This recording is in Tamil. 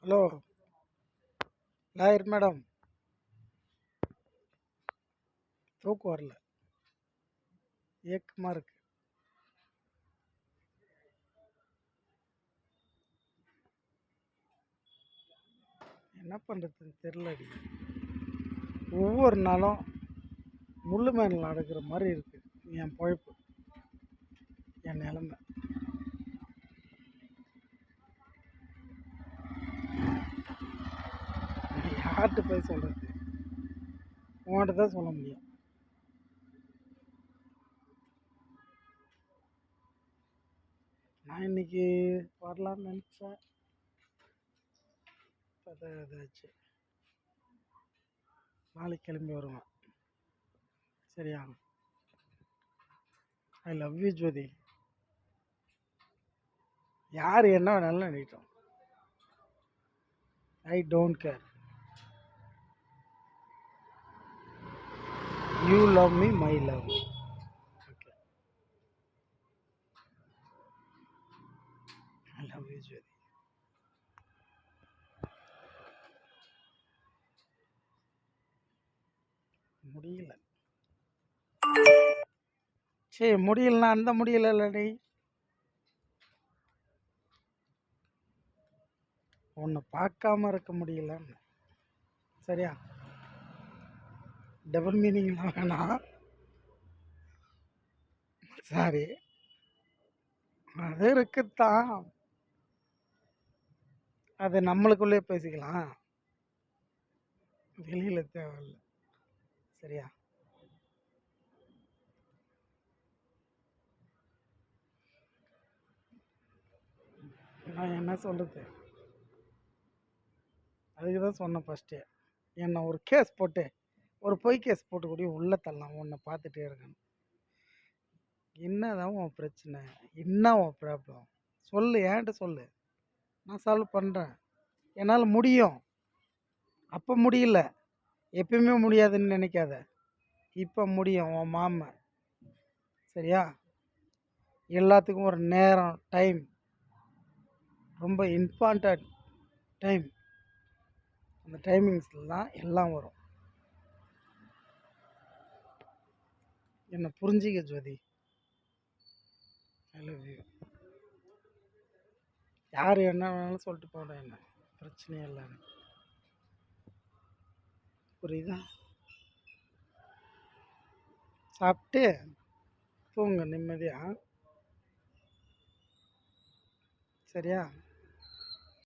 ஹலோ லாயர் மேடம், தூக்கம் வரல, ஏக்கமாக இருக்கு. என்ன பண்ணுறதுன்னு தெரிலடி. ஒவ்வொரு நாளும் முள்ளு மேலே நடக்கிற மாதிரி இருக்குது என் பொழப்பு, என் நிலமை. யார்கிட்ட போய் சொல்கிறது? உன்கிட்ட தான் சொல்ல முடியும். நான் இன்னைக்கு வரலான்னு நினச்சேன், இதாச்சு. நாளைக்கு கிளம்பி வருவேன். சரியா? I love you Jyothi. யார் என்ன வேணாலும் நினைக்கிட்டோம், I don't care. You love me, my love. Okay, I love you Jyothi. முடியல, சரி முடியலன்னா அந்த முடியல இல்லடி, உன்னை பார்க்காம இருக்க முடியலன்னு. சரியா? டபுள் மீனிங்லாம் வேணாம், சாரி. அது இருக்குத்தான், அது நம்மளுக்குள்ளே பேசிக்கலாம், வெளியில தேவையில்ல. சரியா? நான் என்ன சொல்றது, அதுக்கு தான் சொன்னேன் ஃபஸ்ட்டு. என்னை ஒரு கேஸ் போட்டு, ஒரு பொய் கேஸ் போட்டு கூட உள்ள தள்ளலாம், உன்னை பார்த்துட்டே இருக்கணும். என்னதான் உன் பிரச்சனை, என்ன உன் ப்ராப்ளம் சொல்லு, என்கிட்ட சொல்லு, நான் சால்வ் பண்ணுறேன். என்னால் முடியும். அப்போ முடியல, எப்பயுமே முடியாதுன்னு நினைக்காத. இப்போ முடியும், உன் மாமன். சரியா? எல்லாத்துக்கும் ஒரு நேரம், டைம், ரொம்ப இம்பார்ட்டன்ட் டைம். அந்த டைமிங்ஸில் தான் எல்லாம் வரும். என்னை புரிஞ்சிக்க ஜோதி. ஐ லவ் யூ. யார் என்ன வேணாலும் சொல்லிட்டு போகிறேன், என்ன பிரச்சனையே இல்லை எனக்கு. புரியுதா? சாப்பிட்டு தூங்க நிம்மதியாக. சரியா?